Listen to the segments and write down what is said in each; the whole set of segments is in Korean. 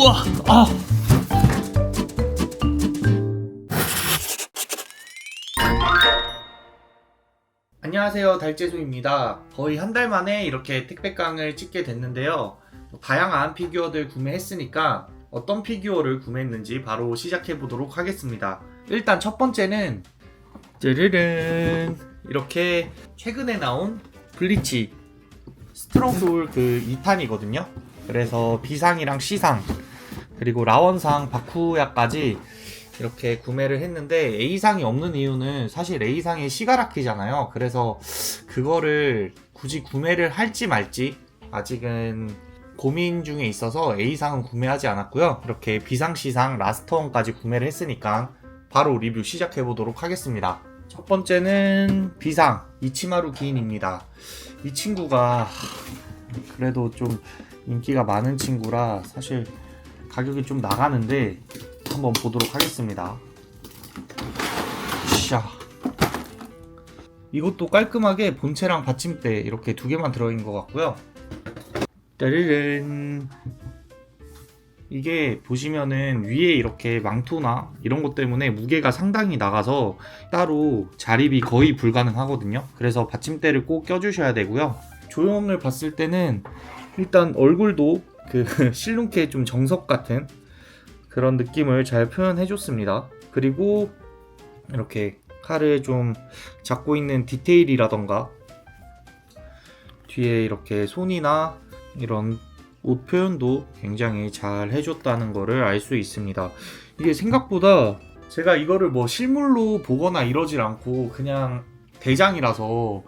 우와. 아. 안녕하세요, 달재소입니다. 거의 한 달 만에 이렇게 택배깡을 찍게 됐는데요. 다양한 피규어들 구매했으니까 어떤 피규어를 구매했는지 바로 시작해 보도록 하겠습니다. 일단 첫 번째는 짜르르른, 이렇게 최근에 나온 블리치 스트롱소울 그 2탄이거든요. 그래서 B상이랑 C상 그리고 라원상 바쿠야까지 이렇게 구매를 했는데, A상이 없는 이유는 사실 A상이 시가라키잖아요. 그래서 그거를 굳이 구매를 할지 말지 아직은 고민 중에 있어서 A상은 구매하지 않았고요. 이렇게 B상, C상, 라스트원까지 구매를 했으니까 바로 리뷰 시작해 보도록 하겠습니다. 첫 번째는 B상 이치마루 기인입니다. 이 친구가 그래도 좀 인기가 많은 친구라 사실 가격이 좀 나가는데 한번 보도록 하겠습니다. 샤. 이것도 깔끔하게 본체랑 받침대 이렇게 두 개만 들어있는 것 같고요. 짜르른. 이게 보시면은 위에 이렇게 망토나 이런 것 때문에 무게가 상당히 나가서 따로 자립이 거의 불가능하거든요. 그래서 받침대를 꼭 껴주셔야 되고요. 조형을 봤을 때는 일단 얼굴도 그 실눈캐 좀 정석 같은 그런 느낌을 잘 표현해줬습니다. 그리고 이렇게 칼을 좀 잡고 있는 디테일이라던가 뒤에 이렇게 손이나 이런 옷 표현도 굉장히 잘 해줬다는 거를 알 수 있습니다. 이게 생각보다 제가 이거를 뭐 실물로 보거나 이러질 않고 그냥 대장이라서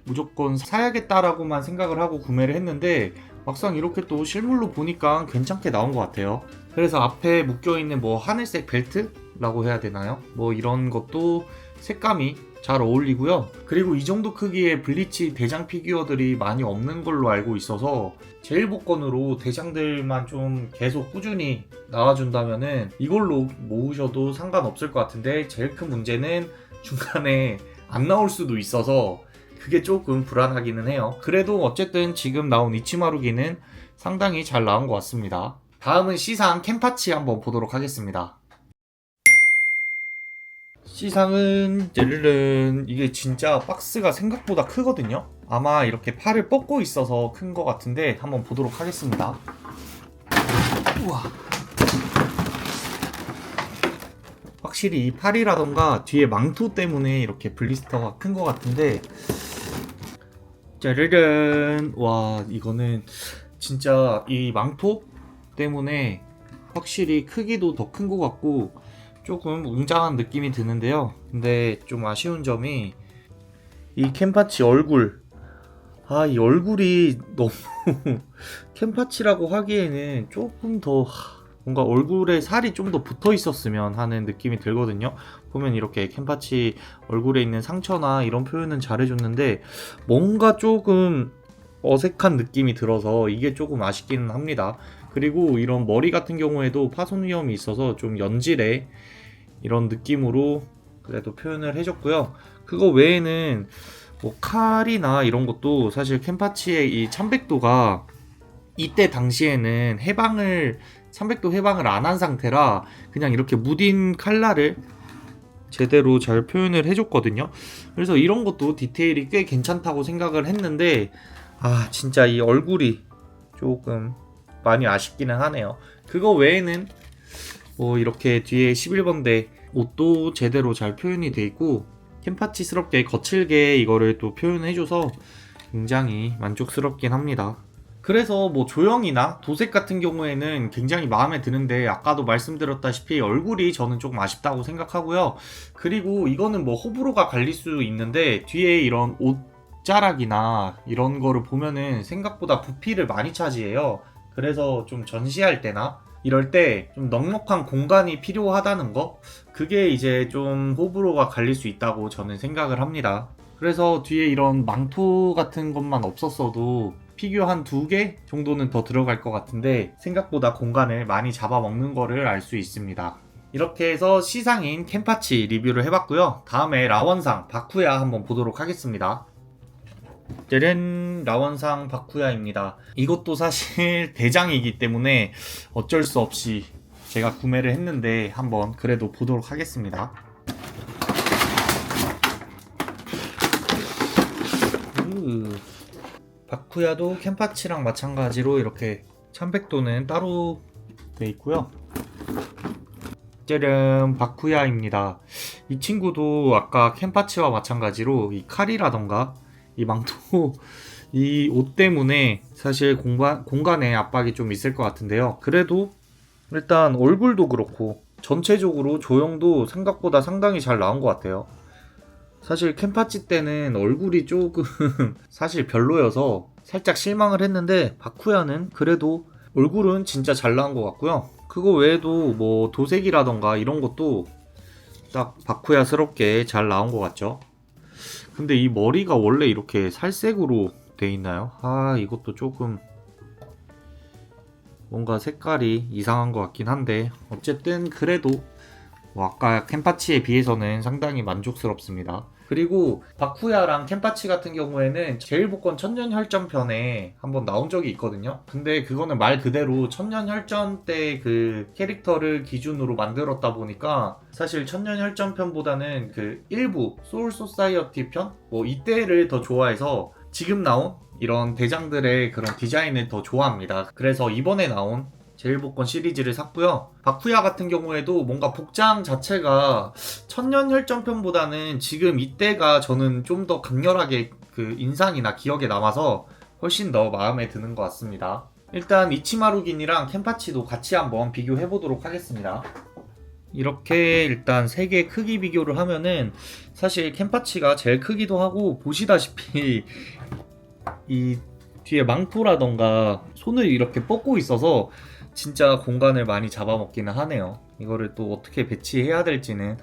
무조건 사야겠다라고만 생각을 하고 구매를 했는데, 막상 이렇게 또 실물로 보니까 괜찮게 나온 것 같아요. 그래서 앞에 묶여있는 뭐 하늘색 벨트라고 해야 되나요? 뭐 이런 것도 색감이 잘 어울리고요. 그리고 이 정도 크기의 블리치 대장 피규어들이 많이 없는 걸로 알고 있어서 제일 복권으로 대장들만 좀 계속 꾸준히 나와준다면은 이걸로 모으셔도 상관없을 것 같은데, 제일 큰 문제는 중간에 안 나올 수도 있어서 그게 조금 불안하기는 해요. 그래도 어쨌든 지금 나온 이치마루기는 상당히 잘 나온 것 같습니다. 다음은 C상 켄파치 한번 보도록 하겠습니다. C상은 짜르른, 이게 진짜 박스가 생각보다 크거든요. 아마 이렇게 팔을 뻗고 있어서 큰 것 같은데 한번 보도록 하겠습니다. 우와. 확실히 이 팔이라던가 뒤에 망토 때문에 이렇게 블리스터가 큰 것 같은데, 짜르른. 와, 이거는 진짜 이 망토 때문에 확실히 크기도 더 큰 것 같고 조금 웅장한 느낌이 드는데요. 근데 좀 아쉬운 점이 이 켄파치 얼굴. 이 얼굴이 너무 켄파치라고 하기에는 조금 더 뭔가 얼굴에 살이 좀 더 붙어 있었으면 하는 느낌이 들거든요. 보면 이렇게 켄파치 얼굴에 있는 상처나 이런 표현은 잘해줬는데 뭔가 조금 어색한 느낌이 들어서 이게 조금 아쉽기는 합니다. 그리고 이런 머리 같은 경우에도 파손 위험이 있어서 좀 연질의 이런 느낌으로 그래도 표현을 해줬고요. 그거 외에는 뭐 칼이나 이런 것도 사실 켄파치의 이 참백도가 이때 당시에는 300도 해방을 안 한 상태라 그냥 이렇게 무딘 칼날을 제대로 잘 표현을 해줬거든요. 그래서 이런 것도 디테일이 꽤 괜찮다고 생각을 했는데, 진짜 이 얼굴이 조금 많이 아쉽기는 하네요. 그거 외에는 뭐 이렇게 뒤에 11번대 옷도 제대로 잘 표현이 돼 있고 켄파치스럽게 거칠게 이거를 또 표현해줘서 굉장히 만족스럽긴 합니다. 그래서 뭐 조형이나 도색 같은 경우에는 굉장히 마음에 드는데, 아까도 말씀드렸다시피 얼굴이 저는 조금 아쉽다고 생각하고요. 그리고 이거는 뭐 호불호가 갈릴 수 있는데, 뒤에 이런 옷자락이나 이런 거를 보면은 생각보다 부피를 많이 차지해요. 그래서 좀 전시할 때나 이럴 때 좀 넉넉한 공간이 필요하다는 거, 그게 이제 좀 호불호가 갈릴 수 있다고 저는 생각을 합니다. 그래서 뒤에 이런 망토 같은 것만 없었어도 피규어 한 2개 정도는 더 들어갈 것 같은데 생각보다 공간을 많이 잡아먹는 거를 알 수 있습니다. 이렇게 해서 C상인 켄파치 리뷰를 해봤고요. 다음에 라원상 바쿠야 한번 보도록 하겠습니다. 짜란, 라원상 바쿠야입니다. 이것도 사실 대장이기 때문에 어쩔 수 없이 제가 구매를 했는데 한번 그래도 보도록 하겠습니다. 바쿠야도 켄파치랑 마찬가지로 이렇게 참백도는 따로 돼 있고요. 짜란, 바쿠야입니다. 이 친구도 아까 켄파치와 마찬가지로 이 칼이라던가 이 망토 이 옷 때문에 사실 공간에 압박이 좀 있을 것 같은데요. 그래도 일단 얼굴도 그렇고 전체적으로 조형도 생각보다 상당히 잘 나온 것 같아요. 사실 켄파치 때는 얼굴이 조금 사실 별로여서 살짝 실망을 했는데 바쿠야는 그래도 얼굴은 진짜 잘 나온 것 같고요. 그거 외에도 뭐 도색이라던가 이런 것도 딱 바쿠야스럽게 잘 나온 것 같죠. 근데 이 머리가 원래 이렇게 살색으로 돼 있나요? 아, 이것도 조금 뭔가 색깔이 이상한 것 같긴 한데 어쨌든 그래도 뭐 아까 켄파치에 비해서는 상당히 만족스럽습니다. 그리고 바쿠야랑 켄파치 같은 경우에는 제일복권 천년혈전편에 한번 나온 적이 있거든요. 근데 그거는 말 그대로 천년혈전 때 그 캐릭터를 기준으로 만들었다 보니까 사실 천년혈전편보다는 그 일부 소울 소사이어티 편? 뭐 이때를 더 좋아해서 지금 나온 이런 대장들의 그런 디자인을 더 좋아합니다. 그래서 이번에 나온 제일복권 시리즈를 샀고요. 바쿠야 같은 경우에도 뭔가 복장 자체가 천년혈전편보다는 지금 이때가 저는 좀 더 강렬하게 그 인상이나 기억에 남아서 훨씬 더 마음에 드는 것 같습니다. 일단 이치마루긴이랑 켄파치도 같이 한번 비교해 보도록 하겠습니다. 이렇게 일단 3개 크기 비교를 하면은 사실 켄파치가 제일 크기도 하고 보시다시피 이 뒤에 망토라던가 손을 이렇게 뻗고 있어서 진짜 공간을 많이 잡아먹기는 하네요. 이거를 또 어떻게 배치해야 될지는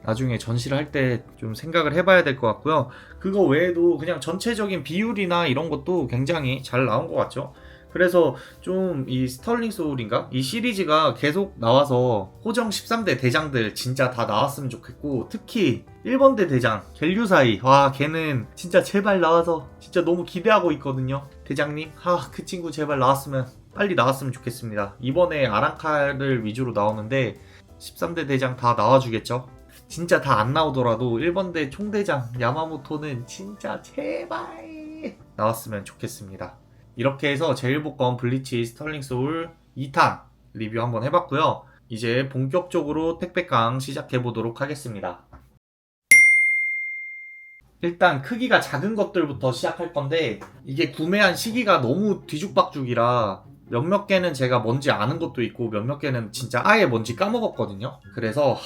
나중에 전시를 할 때 좀 생각을 해봐야 될 것 같고요. 그거 외에도 그냥 전체적인 비율이나 이런 것도 굉장히 잘 나온 것 같죠. 그래서 좀 이 스털링 소울인가? 이 시리즈가 계속 나와서 호정 13대 대장들 진짜 다 나왔으면 좋겠고, 특히 1번대 대장 겔류사이, 와 걔는 진짜 제발 나와서 진짜 너무 기대하고 있거든요. 대장님, 그 친구 제발 나왔으면 빨리 나왔으면 좋겠습니다. 이번에 아랑칼을 위주로 나오는데 13대 대장 다 나와주겠죠? 진짜 다 안 나오더라도 1번대 총대장 야마모토는 진짜 제발 나왔으면 좋겠습니다. 이렇게 해서 제일복권 블리치 스털링 소울 2탄 리뷰 한번 해봤고요. 이제 본격적으로 택배깡 시작해보도록 하겠습니다. 일단 크기가 작은 것들부터 시작할 건데, 이게 구매한 시기가 너무 뒤죽박죽이라 몇몇 개는 제가 뭔지 아는 것도 있고 몇몇 개는 진짜 아예 뭔지 까먹었거든요. 그래서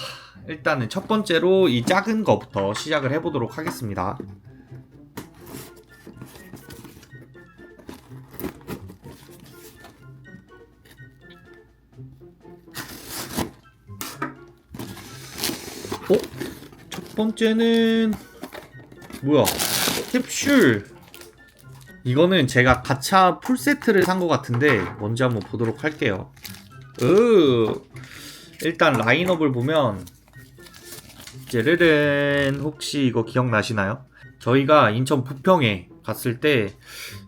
일단은 첫 번째로 이 작은 거부터 시작을 해보도록 하겠습니다. 첫 번째는 뭐야? 캡슐. 이거는 제가 가차 풀세트를 산 것 같은데 뭔지 한번 보도록 할게요. 일단 라인업을 보면 제르른, 혹시 이거 기억나시나요? 저희가 인천 부평에 갔을 때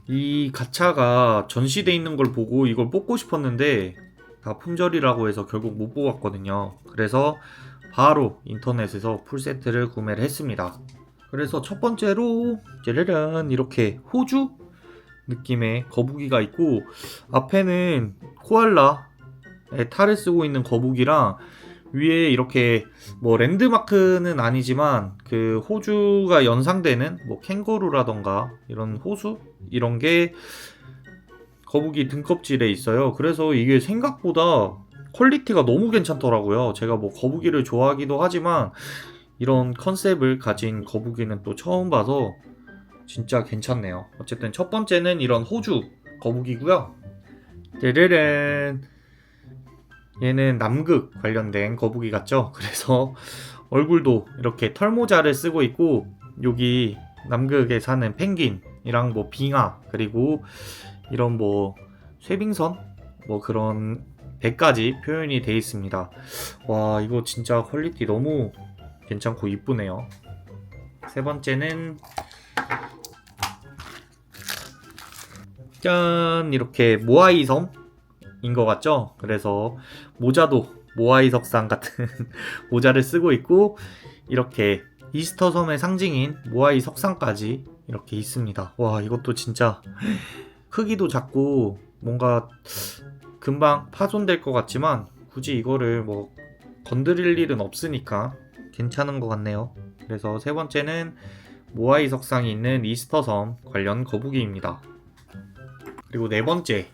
이 가차가 전시돼 있는 걸 보고 이걸 뽑고 싶었는데 다 품절이라고 해서 결국 못 뽑았거든요. 그래서 바로 인터넷에서 풀세트를 구매를 했습니다. 그래서 첫 번째로 짜라란 이렇게 호주 느낌의 거북이가 있고, 앞에는 코알라의 탈을 쓰고 있는 거북이랑 위에 이렇게 뭐 랜드마크는 아니지만 그 호주가 연상되는 뭐 캥거루라던가 이런 호수 이런 게 거북이 등껍질에 있어요. 그래서 이게 생각보다 퀄리티가 너무 괜찮더라고요. 제가 뭐 거북이를 좋아하기도 하지만 이런 컨셉을 가진 거북이는 또 처음 봐서 진짜 괜찮네요. 어쨌든 첫 번째는 이런 호주 거북이고요. 르르른, 얘는 남극 관련된 거북이 같죠? 그래서 얼굴도 이렇게 털모자를 쓰고 있고, 여기 남극에 사는 펭귄이랑 뭐 빙하, 그리고 이런 뭐 쇠빙선 뭐 그런 배까지 표현이 되어 있습니다. 와, 이거 진짜 퀄리티 너무 괜찮고 이쁘네요. 세 번째는 짠! 이렇게 모아이 섬인 것 같죠? 그래서 모자도 모아이 석상 같은 모자를 쓰고 있고, 이렇게 이스터 섬의 상징인 모아이 석상까지 이렇게 있습니다. 와, 이것도 진짜 크기도 작고 뭔가 금방 파손될 것 같지만 굳이 이거를 뭐 건드릴 일은 없으니까 괜찮은 것 같네요. 그래서 세 번째는 모아이 석상이 있는 이스터 섬 관련 거북이입니다. 그리고 네 번째는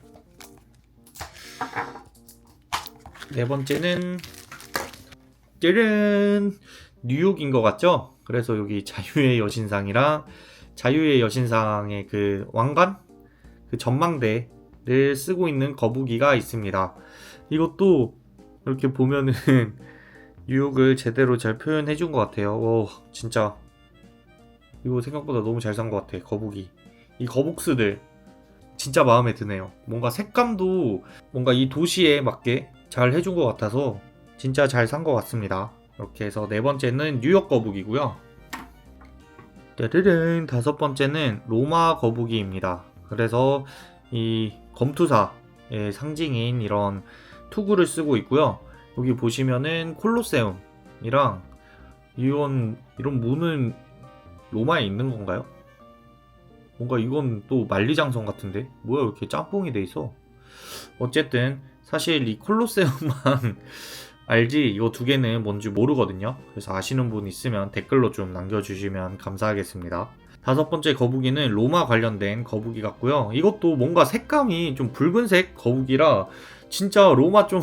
짜란! 뉴욕인 것 같죠? 그래서 여기 자유의 여신상이랑 자유의 여신상의 그 왕관? 그 전망대를 쓰고 있는 거북이가 있습니다. 이것도 이렇게 보면은 뉴욕을 제대로 잘 표현해 준 것 같아요. 오, 진짜 이거 생각보다 너무 잘 산 것 같아. 거북이. 이 거북스들 진짜 마음에 드네요. 뭔가 색감도 뭔가 이 도시에 맞게 잘 해준 것 같아서 진짜 잘 산 것 같습니다. 이렇게 해서 네 번째는 뉴욕 거북이고요. 따르릉, 다섯 번째는 로마 거북이입니다. 그래서 이 검투사의 상징인 이런 투구를 쓰고 있고요. 여기 보시면은 콜로세움이랑 이런 문은 로마에 있는 건가요? 뭔가 이건 또 만리장성 같은데? 뭐야, 이렇게 짬뽕이 돼 있어? 어쨌든 사실 이 콜로세움만 알지 이거 두 개는 뭔지 모르거든요. 그래서 아시는 분 있으면 댓글로 좀 남겨주시면 감사하겠습니다. 다섯 번째 거북이는 로마 관련된 거북이 같고요. 이것도 뭔가 색감이 좀 붉은색 거북이라 진짜 로마 좀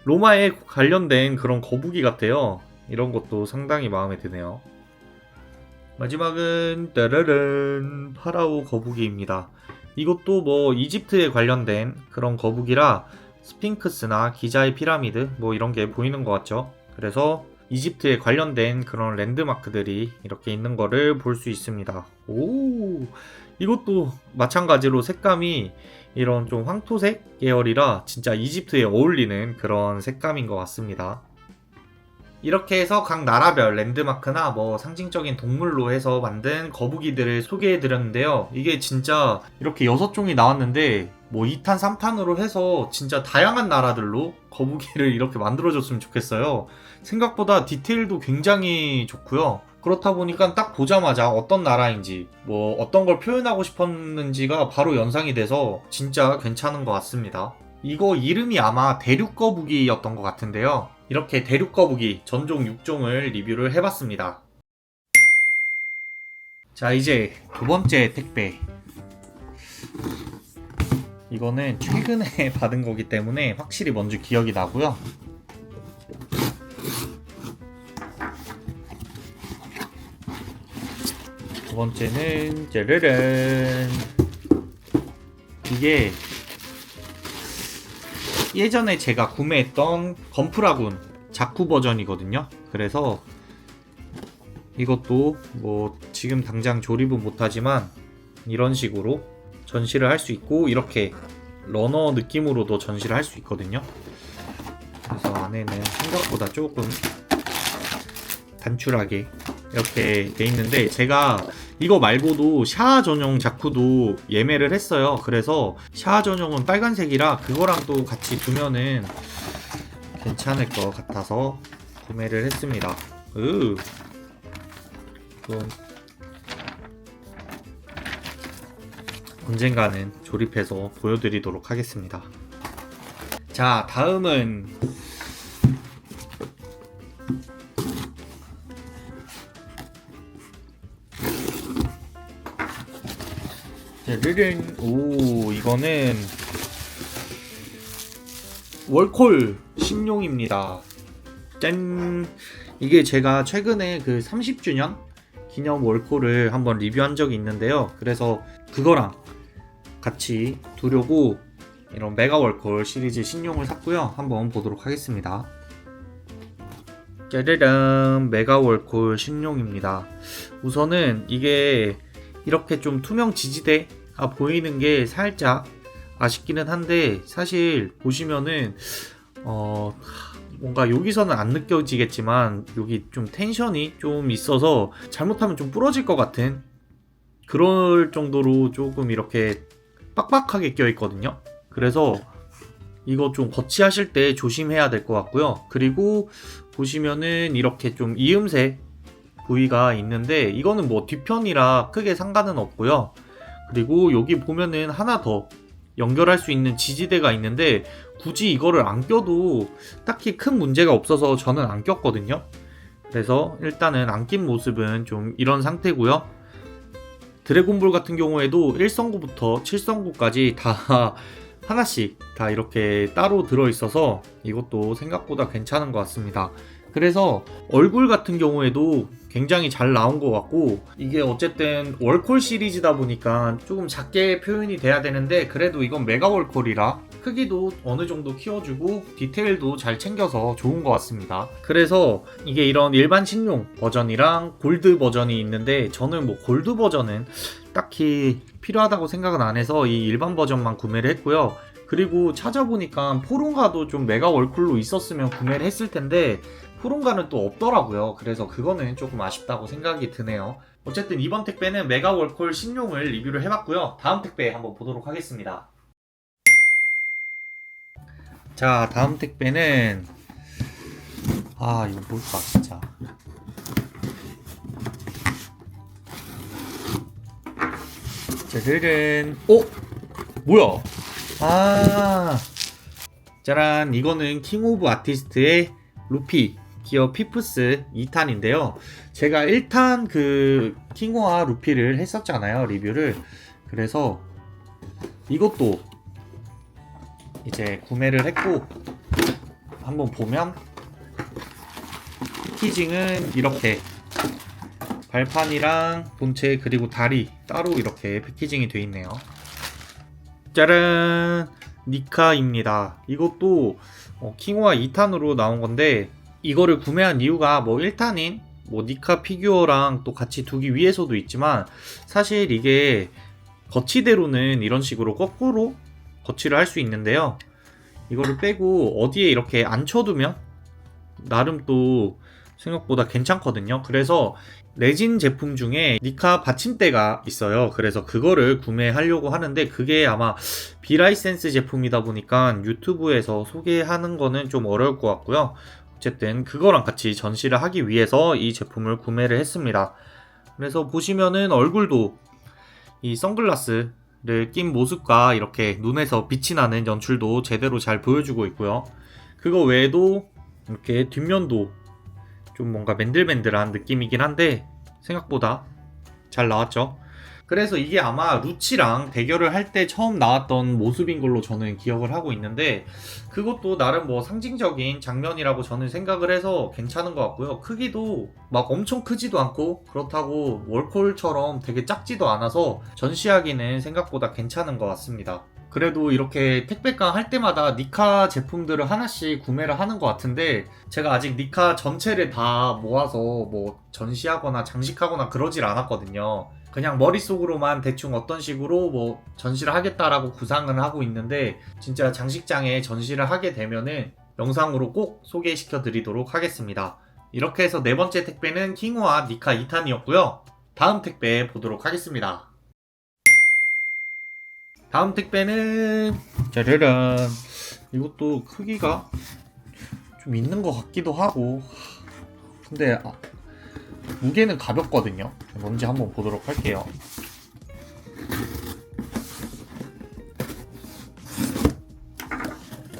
로마에 관련된 그런 거북이 같아요. 이런 것도 상당히 마음에 드네요. 마지막은 따라란 파라오 거북이입니다. 이것도 뭐 이집트에 관련된 그런 거북이라 스핑크스나 기자의 피라미드 뭐 이런 게 보이는 것 같죠. 그래서 이집트에 관련된 그런 랜드마크들이 이렇게 있는 거를 볼 수 있습니다. 오, 이것도 마찬가지로 색감이 이런 좀 황토색 계열이라 진짜 이집트에 어울리는 그런 색감인 것 같습니다. 이렇게 해서 각 나라별 랜드마크나 뭐 상징적인 동물로 해서 만든 거북이들을 소개해 드렸는데요. 이게 진짜 이렇게 6종이 나왔는데 뭐 2탄, 3탄으로 해서 진짜 다양한 나라들로 거북이를 이렇게 만들어줬으면 좋겠어요. 생각보다 디테일도 굉장히 좋고요. 그렇다 보니까 딱 보자마자 어떤 나라인지 뭐 어떤 걸 표현하고 싶었는지가 바로 연상이 돼서 진짜 괜찮은 것 같습니다. 이거 이름이 아마 대륙거북이였던 것 같은데요. 이렇게 대륙거북이 전종 6종을 리뷰를 해봤습니다. 자, 이제 두 번째 택배. 이거는 최근에 받은 거기 때문에 확실히 먼저 기억이 나고요. 두 번째는 짜르른, 이게 예전에 제가 구매했던 건프라군 자쿠 버전이거든요. 그래서 이것도 뭐 지금 당장 조립은 못하지만 이런 식으로 전시를 할 수 있고 이렇게 러너 느낌으로도 전시를 할 수 있거든요. 그래서 안에는 생각보다 조금 단출하게 이렇게 돼 있는데, 제가 이거 말고도 샤아 전용 자쿠도 예매를 했어요. 그래서 샤아 전용은 빨간색이라 그거랑 또 같이 두면은 괜찮을 것 같아서 구매를 했습니다. 그럼 언젠가는 조립해서 보여드리도록 하겠습니다. 자, 다음은 오, 이거는 월콜 신용입니다. 짠! 이게 제가 최근에 그 30주년 기념 월콜을 한번 리뷰한 적이 있는데요. 그래서 그거랑 같이 두려고 이런 메가 월콜 시리즈 신용을 샀고요. 한번 보도록 하겠습니다. 짜르릉, 메가 월콜 신용입니다. 우선은 이게 이렇게 좀 투명 지지대가 보이는 게 살짝 아쉽기는 한데, 사실 보시면은 뭔가 여기서는 안 느껴지겠지만 여기 좀 텐션이 좀 있어서 잘못하면 좀 부러질 것 같은, 그럴 정도로 조금 이렇게 빡빡하게 껴있거든요. 그래서 이거 좀 거치하실 때 조심해야 될 것 같고요. 그리고 보시면은 이렇게 좀 이음새 부위가 있는데 이거는 뭐 뒤편이라 크게 상관은 없고요. 그리고 여기 보면은 하나 더 연결할 수 있는 지지대가 있는데 굳이 이거를 안 껴도 딱히 큰 문제가 없어서 저는 안 꼈거든요. 그래서 일단은 안 낀 모습은 좀 이런 상태고요. 드래곤볼 같은 경우에도 1성구부터 7성구까지 다 하나씩 다 이렇게 따로 들어있어서 이것도 생각보다 괜찮은 것 같습니다. 그래서 얼굴 같은 경우에도 굉장히 잘 나온 것 같고, 이게 어쨌든 월콜 시리즈다 보니까 조금 작게 표현이 돼야 되는데 그래도 이건 메가 월콜이라 크기도 어느 정도 키워주고 디테일도 잘 챙겨서 좋은 것 같습니다. 그래서 이게 이런 일반 신용 버전이랑 골드 버전이 있는데 저는 뭐 골드 버전은 딱히 필요하다고 생각은 안 해서 이 일반 버전만 구매를 했고요. 그리고 찾아보니까 포룬가도 좀 메가 월콜로 있었으면 구매를 했을 텐데 포룬가는 또 없더라고요. 그래서 그거는 조금 아쉽다고 생각이 드네요. 어쨌든 이번 택배는 메가 월콜 신용을 리뷰를 해봤고요. 다음 택배 한번 보도록 하겠습니다. 자, 다음 택배는 이거 뭘까 진짜. 짜르른. 뭐야? 짜란. 이거는 킹 오브 아티스트의 루피 기어 피프스 2탄인데요. 제가 1탄 그 킹오와 루피를 했었잖아요, 리뷰를. 그래서 이것도 이제 구매를 했고, 한번 보면 패키징은 이렇게 발판이랑 본체 그리고 다리 따로 이렇게 패키징이 되어 있네요. 짜란! 니카입니다. 이것도 킹오와 2탄으로 나온 건데 이거를 구매한 이유가 뭐 1탄인 뭐 니카 피규어랑 또 같이 두기 위해서도 있지만, 사실 이게 거치대로는 이런 식으로 거꾸로 거치를 할 수 있는데요. 이거를 빼고 어디에 이렇게 앉혀두면 나름 또 생각보다 괜찮거든요. 그래서 레진 제품 중에 니카 받침대가 있어요. 그래서 그거를 구매하려고 하는데 그게 아마 비라이센스 제품이다 보니까 유튜브에서 소개하는 거는 좀 어려울 것 같고요. 어쨌든 그거랑 같이 전시를 하기 위해서 이 제품을 구매를 했습니다. 그래서 보시면은 얼굴도 이 선글라스를 낀 모습과 이렇게 눈에서 빛이 나는 연출도 제대로 잘 보여주고 있고요. 그거 외에도 이렇게 뒷면도 좀 뭔가 맨들맨들한 느낌이긴 한데 생각보다 잘 나왔죠. 그래서 이게 아마 루치랑 대결을 할 때 처음 나왔던 모습인 걸로 저는 기억을 하고 있는데, 그것도 나름 뭐 상징적인 장면이라고 저는 생각을 해서 괜찮은 것 같고요. 크기도 막 엄청 크지도 않고 그렇다고 월콜처럼 되게 작지도 않아서 전시하기는 생각보다 괜찮은 것 같습니다. 그래도 이렇게 택배가 할 때마다 니카 제품들을 하나씩 구매를 하는 것 같은데, 제가 아직 니카 전체를 다 모아서 뭐 전시하거나 장식하거나 그러질 않았거든요. 그냥 머릿속으로만 대충 어떤 식으로 뭐 전시를 하겠다라고 구상을 하고 있는데, 진짜 장식장에 전시를 하게 되면은 영상으로 꼭 소개시켜 드리도록 하겠습니다. 이렇게 해서 네 번째 택배는 킹오와 니카 2탄이었고요. 다음 택배 보도록 하겠습니다. 다음 택배는 짜르란. 이것도 크기가 좀 있는 것 같기도 하고, 근데 무게는 가볍거든요. 뭔지 한번 보도록 할게요.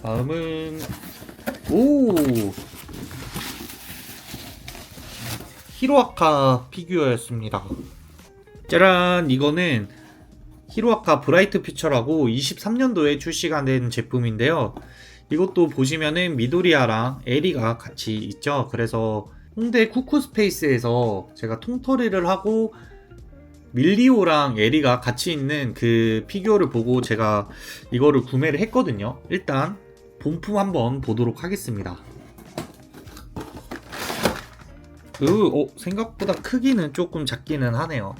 다음은 히로아카 피규어였습니다. 짜란. 이거는 히로아카 브라이트 퓨처라고 23년도에 출시가 된 제품인데요. 이것도 보시면은 미도리아랑 에리가 같이 있죠. 그래서 홍대 쿠쿠스페이스에서 제가 통털이를 하고 밀리오랑 에리가 같이 있는 그 피규어를 보고 제가 이거를 구매를 했거든요. 일단 본품 한번 보도록 하겠습니다. 생각보다 크기는 조금 작기는 하네요.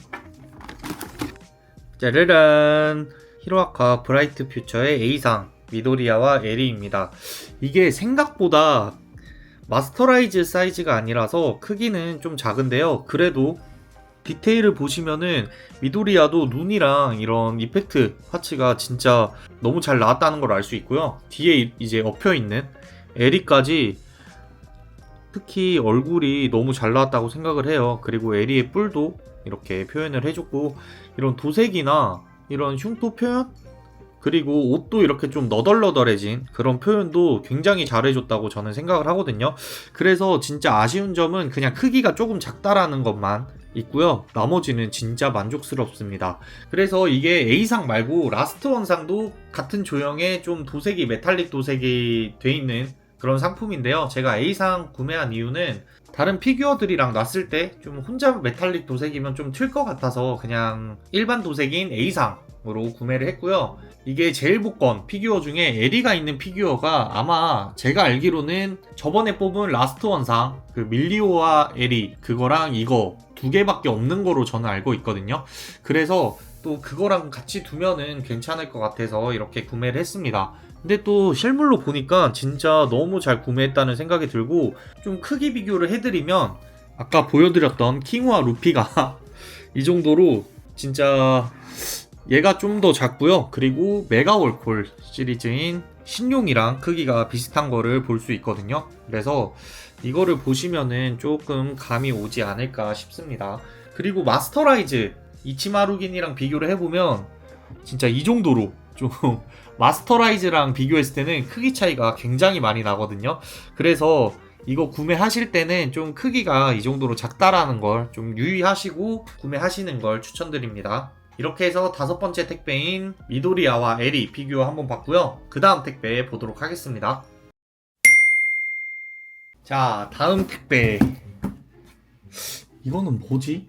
짜르란. 히로아카 브라이트 퓨처의 A상 미도리아와 에리입니다. 이게 생각보다 마스터라이즈 사이즈가 아니라서 크기는 좀 작은데요. 그래도 디테일을 보시면은 미도리아도 눈이랑 이런 이펙트 파츠가 진짜 너무 잘 나왔다는 걸 알 수 있고요. 뒤에 이제 엎여있는 에리까지 특히 얼굴이 너무 잘 나왔다고 생각을 해요. 그리고 에리의 뿔도 이렇게 표현을 해줬고, 이런 도색이나 이런 흉터 표현? 그리고 옷도 이렇게 좀 너덜너덜해진 그런 표현도 굉장히 잘해줬다고 저는 생각을 하거든요. 그래서 진짜 아쉬운 점은 그냥 크기가 조금 작다라는 것만 있고요. 나머지는 진짜 만족스럽습니다. 그래서 이게 A상 말고 라스트 원상도 같은 조형의 좀 도색이 메탈릭 도색이 돼 있는 그런 상품인데요. 제가 A상 구매한 이유는 다른 피규어들이랑 놨을 때 좀 혼자 메탈릭 도색이면 좀 튈 것 같아서 그냥 일반 도색인 A상으로 구매를 했고요. 이게 제일 복권 피규어 중에 에리가 있는 피규어가 아마 제가 알기로는 저번에 뽑은 라스트 원상 그 밀리오와 에리 그거랑 이거 두 개밖에 없는 거로 저는 알고 있거든요. 그래서 또 그거랑 같이 두면은 괜찮을 것 같아서 이렇게 구매를 했습니다. 근데 또 실물로 보니까 진짜 너무 잘 구매했다는 생각이 들고, 좀 크기 비교를 해드리면 아까 보여드렸던 킹우와 루피가 이 정도로 진짜 얘가 좀 더 작고요. 그리고 메가월콜 시리즈인 신용이랑 크기가 비슷한 거를 볼 수 있거든요. 그래서 이거를 보시면은 조금 감이 오지 않을까 싶습니다. 그리고 마스터라이즈 이치마루긴이랑 비교를 해보면 진짜 이 정도로 좀 마스터라이즈랑 비교했을 때는 크기 차이가 굉장히 많이 나거든요. 그래서 이거 구매하실 때는 좀 크기가 이 정도로 작다라는 걸 좀 유의하시고 구매하시는 걸 추천드립니다. 이렇게 해서 5번째 택배인 미도리아와 에리 피규어 한번 봤고요. 그 다음 택배 보도록 하겠습니다. 자, 다음 택배. 이거는 뭐지?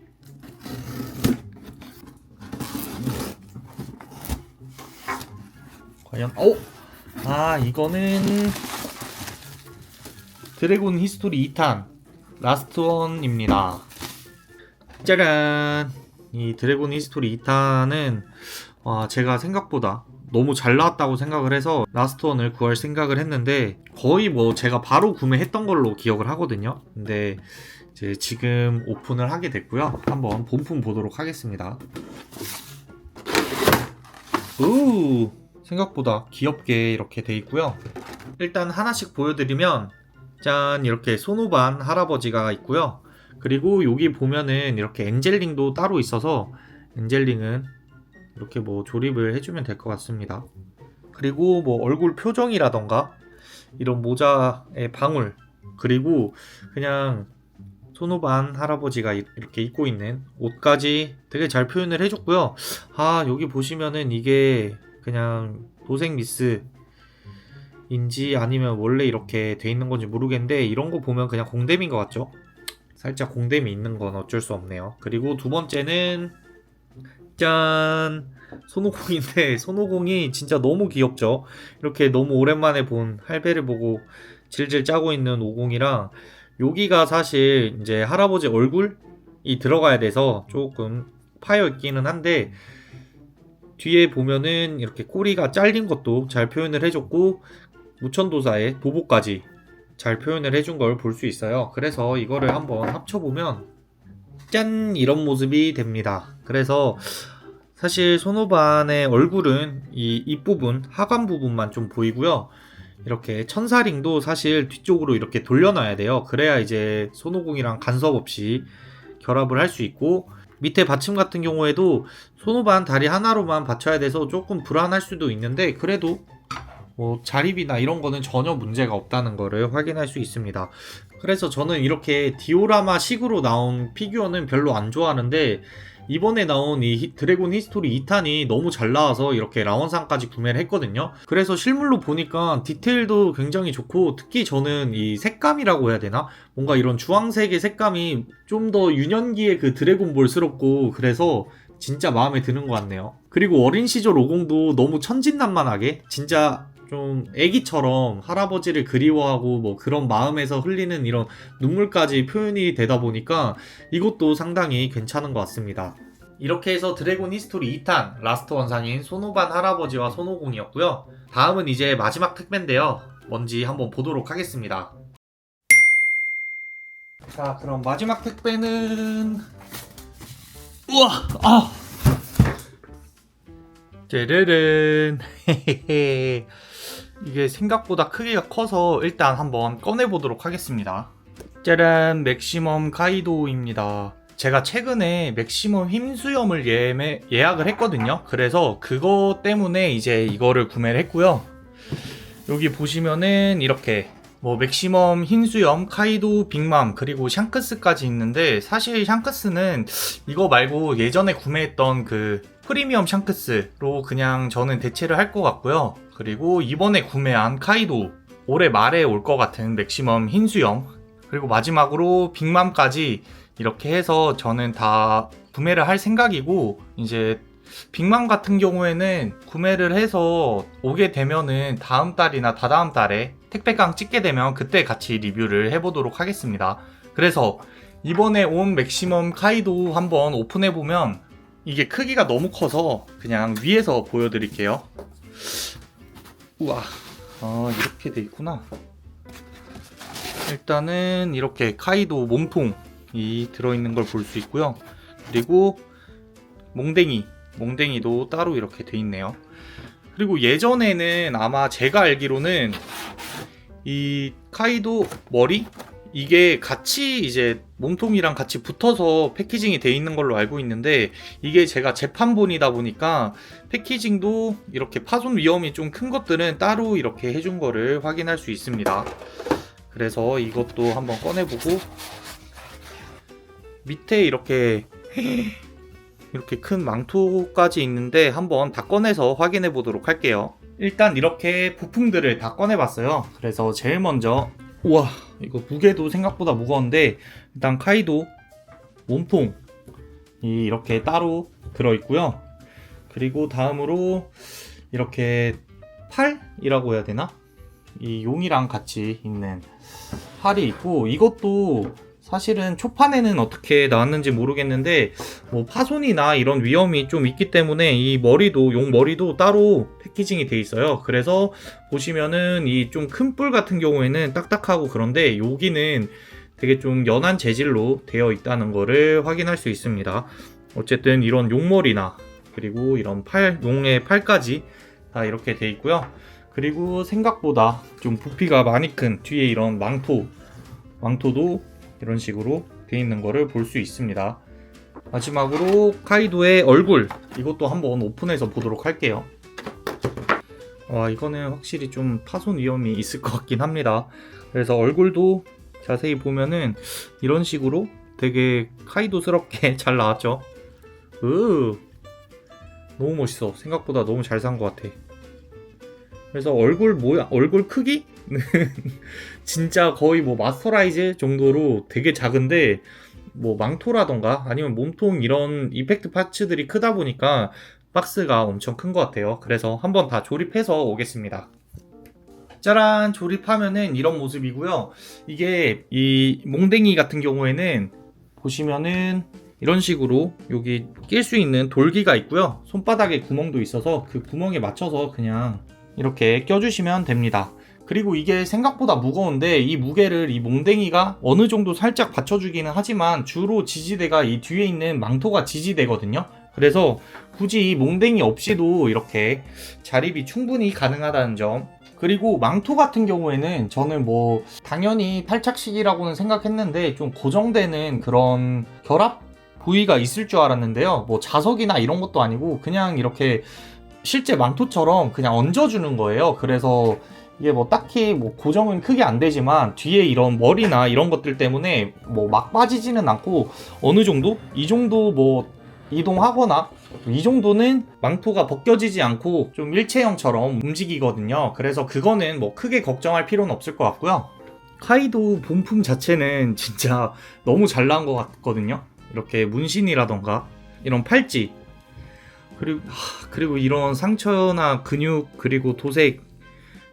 과연 이거는 드래곤 히스토리 2탄 라스트 원입니다. 짜란! 이 드래곤 히스토리 2탄은 제가 생각보다 너무 잘 나왔다고 생각을 해서 라스트 원을 구할 생각을 했는데, 거의 뭐 제가 바로 구매했던 걸로 기억을 하거든요. 근데 이제 지금 오픈을 하게 됐고요. 한번 본품 보도록 하겠습니다. 오! 생각보다 귀엽게 이렇게 돼 있고요. 일단 하나씩 보여드리면, 짠, 이렇게 소노반 할아버지가 있고요. 그리고 여기 보면은 이렇게 엔젤링도 따로 있어서 엔젤링은 이렇게 뭐 조립을 해주면 될 것 같습니다. 그리고 뭐 얼굴 표정이라던가 이런 모자의 방울, 그리고 그냥 소노반 할아버지가 이렇게 입고 있는 옷까지 되게 잘 표현을 해줬고요. 여기 보시면은 이게 그냥 도색 미스인지 아니면 원래 이렇게 돼 있는 건지 모르겠는데, 이런 거 보면 그냥 공댐인 것 같죠? 살짝 공댐이 있는 건 어쩔 수 없네요. 그리고 두 번째는 짠! 손오공인데, 손오공이 진짜 너무 귀엽죠? 이렇게 너무 오랜만에 본 할배를 보고 질질 짜고 있는 오공이랑, 여기가 사실 이제 할아버지 얼굴이 들어가야 돼서 조금 파여 있기는 한데, 뒤에 보면은 이렇게 꼬리가 잘린 것도 잘 표현을 해줬고, 무천도사의 도복까지 잘 표현을 해준 걸 볼 수 있어요. 그래서 이거를 한번 합쳐보면 짠! 이런 모습이 됩니다. 그래서 사실 소노반의 얼굴은 이 입부분, 하관 부분만 좀 보이고요. 이렇게 천사링도 사실 뒤쪽으로 이렇게 돌려놔야 돼요. 그래야 이제 손오공이랑 간섭 없이 결합을 할 수 있고, 밑에 받침 같은 경우에도 손오반 다리 하나로만 받쳐야 돼서 조금 불안할 수도 있는데, 그래도 뭐 자립이나 이런 거는 전혀 문제가 없다는 거를 확인할 수 있습니다. 그래서 저는 이렇게 디오라마 식으로 나온 피규어는 별로 안 좋아하는데, 이번에 나온 이 드래곤 히스토리 2탄이 너무 잘 나와서 이렇게 라원상까지 구매를 했거든요. 그래서 실물로 보니까 디테일도 굉장히 좋고, 특히 저는 이 색감이라고 해야 되나? 뭔가 이런 주황색의 색감이 좀 더 유년기의 그 드래곤볼스럽고, 그래서 진짜 마음에 드는 것 같네요. 그리고 어린 시절 오공도 너무 천진난만하게 진짜 좀 애기처럼 할아버지를 그리워하고 뭐 그런 마음에서 흘리는 이런 눈물까지 표현이 되다 보니까 이것도 상당히 괜찮은 것 같습니다. 이렇게 해서 드래곤 히스토리 2탄 라스트 원상인 소노반 할아버지와 손오공이었고요. 다음은 이제 마지막 택배인데요. 뭔지 한번 보도록 하겠습니다. 자, 그럼 마지막 택배는 우와, 아, 짜르른. 이게 생각보다 크기가 커서 일단 한번 꺼내보도록 하겠습니다. 짜란, 맥시멈 카이도우입니다. 제가 최근에 맥시멈 힘수염을 예약을 했거든요. 그래서 그거 때문에 이제 이거를 구매를 했고요. 여기 보시면은 이렇게 뭐 맥시멈 흰수염, 카이도 빅맘, 그리고 샹크스까지 있는데, 사실 샹크스는 이거 말고 예전에 구매했던 그 프리미엄 샹크스로 그냥 저는 대체를 할 것 같고요. 그리고 이번에 구매한 카이도, 올해 말에 올 것 같은 맥시멈 흰수염, 그리고 마지막으로 빅맘까지 이렇게 해서 저는 다 구매를 할 생각이고, 이제 빅맘 같은 경우에는 구매를 해서 오게 되면은 다음 달이나 다다음 달에 택배강 찍게 되면 그때 같이 리뷰를 해보도록 하겠습니다. 그래서 이번에 온 맥시멈 카이도 한번 오픈해보면, 이게 크기가 너무 커서 그냥 위에서 보여드릴게요. 우와, 이렇게 돼 있구나. 일단은 이렇게 카이도 몸통이 들어있는 걸 볼 수 있고요. 그리고 몽댕이도 따로 이렇게 돼 있네요. 그리고 예전에는 아마 제가 알기로는 이 카이도 머리, 이게 같이 이제 몸통이랑 같이 붙어서 패키징이 돼 있는 걸로 알고 있는데, 이게 제가 재판본이다 보니까 패키징도 이렇게 파손 위험이 좀 큰 것들은 따로 이렇게 해준 거를 확인할 수 있습니다. 그래서 이것도 한번 꺼내보고, 밑에 이렇게 큰 망토까지 있는데 한번 다 꺼내서 확인해 보도록 할게요. 일단 이렇게 부품들을 다 꺼내봤어요. 그래서 제일 먼저, 우와, 이거 무게도 생각보다 무거운데, 일단 카이도 몸통이 이렇게 따로 들어있고요. 그리고 다음으로 이렇게 팔이라고 해야 되나? 이 용이랑 같이 있는 팔이 있고, 이것도 사실은 초판에는 어떻게 나왔는지 모르겠는데 뭐 파손이나 이런 위험이 좀 있기 때문에 이 머리도, 용 머리도 따로 패키징이 돼 있어요. 그래서 보시면은 이 좀 큰 뿔 같은 경우에는 딱딱하고 그런데 여기는 되게 좀 연한 재질로 되어 있다는 거를 확인할 수 있습니다. 어쨌든 이런 용머리나 그리고 이런 용의 팔까지 다 이렇게 돼 있고요. 그리고 생각보다 좀 부피가 많이 큰 뒤에 이런 망토도 이런 식으로 되어 있는 거를 볼 수 있습니다. 마지막으로 카이도의 얼굴, 이것도 한번 오픈해서 보도록 할게요. 와, 이거는 확실히 좀 파손 위험이 있을 것 같긴 합니다. 그래서 얼굴도 자세히 보면은 이런 식으로 되게 카이도스럽게 잘 나왔죠. 너무 멋있어. 생각보다 너무 잘 산 것 같아. 그래서 얼굴 크기는 진짜 거의 뭐 마스터라이즈 정도로 되게 작은데, 뭐 망토라던가 아니면 몸통 이런 이펙트 파츠들이 크다 보니까 박스가 엄청 큰 것 같아요. 그래서 한번 다 조립해서 오겠습니다. 짜란, 조립하면은 이런 모습이고요. 이게 이 몽댕이 같은 경우에는 보시면은 이런 식으로 여기 낄 수 있는 돌기가 있고요. 손바닥에 구멍도 있어서 그 구멍에 맞춰서 그냥 이렇게 껴주시면 됩니다. 그리고 이게 생각보다 무거운데 이 무게를 이 몽댕이가 어느 정도 살짝 받쳐주기는 하지만 주로 지지대가 이 뒤에 있는 망토가 지지대거든요. 그래서 굳이 이 몽댕이 없이도 이렇게 자립이 충분히 가능하다는 점. 그리고 망토 같은 경우에는 저는 뭐 당연히 탈착식이라고는 생각했는데 좀 고정되는 그런 결합 부위가 있을 줄 알았는데요. 뭐 자석이나 이런 것도 아니고 그냥 이렇게 실제 망토처럼 그냥 얹어주는 거예요. 그래서 이게 뭐 딱히 뭐 고정은 크게 안 되지만 뒤에 이런 머리나 이런 것들 때문에 뭐 막 빠지지는 않고 어느 정도? 이 정도 뭐 이동하거나 이 정도는 망토가 벗겨지지 않고 좀 일체형처럼 움직이거든요. 그래서 그거는 뭐 크게 걱정할 필요는 없을 것 같고요. 카이도 본품 자체는 진짜 너무 잘 나온 것 같거든요. 이렇게 문신이라던가 이런 팔찌, 그리고 이런 상처나 근육, 그리고 도색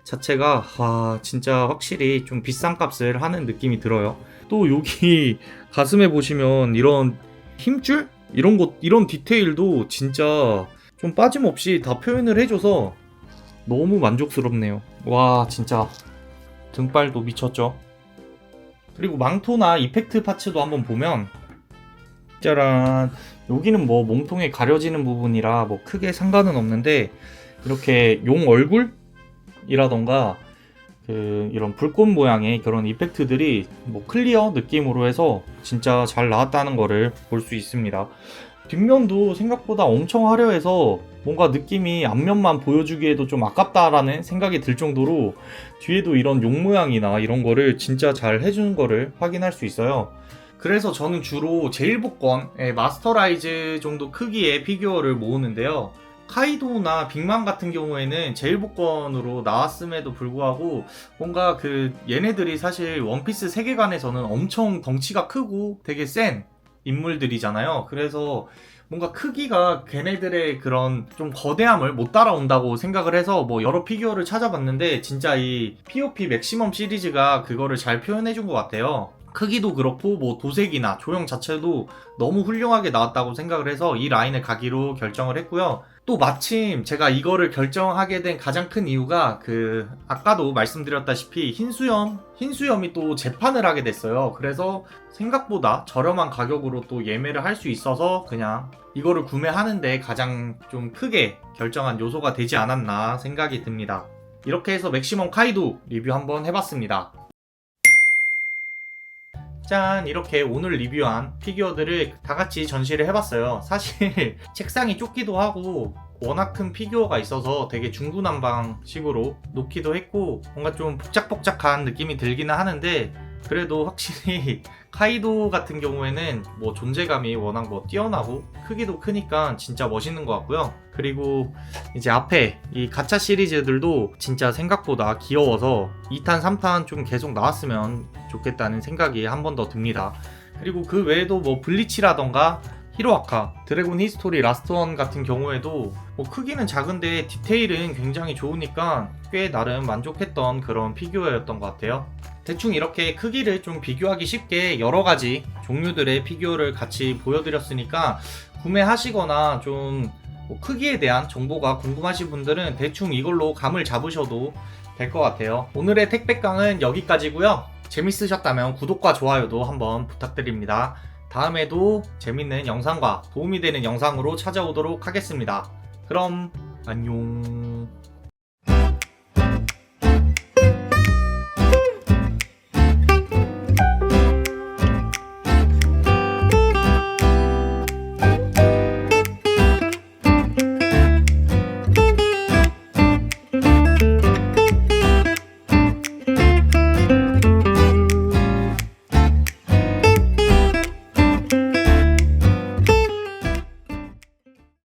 자체가 진짜 확실히 좀 비싼 값을 하는 느낌이 들어요. 또 여기 가슴에 보시면 이런 힘줄? 이런 디테일도 진짜 좀 빠짐없이 다 표현을 해줘서 너무 만족스럽네요. 와, 진짜 등발도 미쳤죠. 그리고 망토나 이펙트 파츠도 한번 보면 짜란. 여기는 뭐 몸통에 가려지는 부분이라 뭐 크게 상관은 없는데, 이렇게 용 얼굴이라던가 이런 불꽃 모양의 그런 이펙트들이 뭐 클리어 느낌으로 해서 진짜 잘 나왔다는 거를 볼 수 있습니다. 뒷면도 생각보다 엄청 화려해서 뭔가 느낌이 앞면만 보여주기에도 좀 아깝다라는 생각이 들 정도로 뒤에도 이런 용 모양이나 이런 거를 진짜 잘 해주는 거를 확인할 수 있어요. 그래서 저는 주로 제일복권의 마스터라이즈 정도 크기의 피규어를 모으는데요. 카이도나 빅맘 같은 경우에는 제일복권으로 나왔음에도 불구하고 뭔가 얘네들이 사실 원피스 세계관에서는 엄청 덩치가 크고 되게 센 인물들이잖아요. 그래서 뭔가 크기가 걔네들의 그런 좀 거대함을 못 따라온다고 생각을 해서 뭐 여러 피규어를 찾아봤는데 진짜 이 POP 맥시멈 시리즈가 그거를 잘 표현해준 것 같아요. 크기도 그렇고 뭐 도색이나 조형 자체도 너무 훌륭하게 나왔다고 생각을 해서 이 라인을 가기로 결정을 했고요. 또 마침 제가 이거를 결정하게 된 가장 큰 이유가 아까도 말씀드렸다시피 흰수염이 또 재판을 하게 됐어요. 그래서 생각보다 저렴한 가격으로 또 예매를 할 수 있어서 그냥 이거를 구매하는데 가장 좀 크게 결정한 요소가 되지 않았나 생각이 듭니다. 이렇게 해서 맥시멈 카이도 리뷰 한번 해봤습니다. 짠! 이렇게 오늘 리뷰한 피규어들을 다 같이 전시를 해봤어요. 사실 책상이 좁기도 하고 워낙 큰 피규어가 있어서 되게 중구난방식으로 놓기도 했고 뭔가 좀 복작복작한 느낌이 들기는 하는데 그래도 확실히 카이도 같은 경우에는 뭐 존재감이 워낙 뭐 뛰어나고 크기도 크니까 진짜 멋있는 것 같고요. 그리고 이제 앞에 이 가챠 시리즈들도 진짜 생각보다 귀여워서 2탄, 3탄 좀 계속 나왔으면 좋겠다는 생각이 한 번 더 듭니다. 그리고 그 외에도 뭐 블리치라던가 히로아카, 드래곤 히스토리 라스트원 같은 경우에도 뭐 크기는 작은데 디테일은 굉장히 좋으니까 꽤 나름 만족했던 그런 피규어였던 것 같아요. 대충 이렇게 크기를 좀 비교하기 쉽게 여러가지 종류들의 피규어를 같이 보여드렸으니까 구매하시거나 좀 뭐 크기에 대한 정보가 궁금하신 분들은 대충 이걸로 감을 잡으셔도 될 것 같아요. 오늘의 택배깡은 여기까지고요. 재밌으셨다면 구독과 좋아요도 한번 부탁드립니다. 다음에도 재밌는 영상과 도움이 되는 영상으로 찾아오도록 하겠습니다. 그럼 안녕.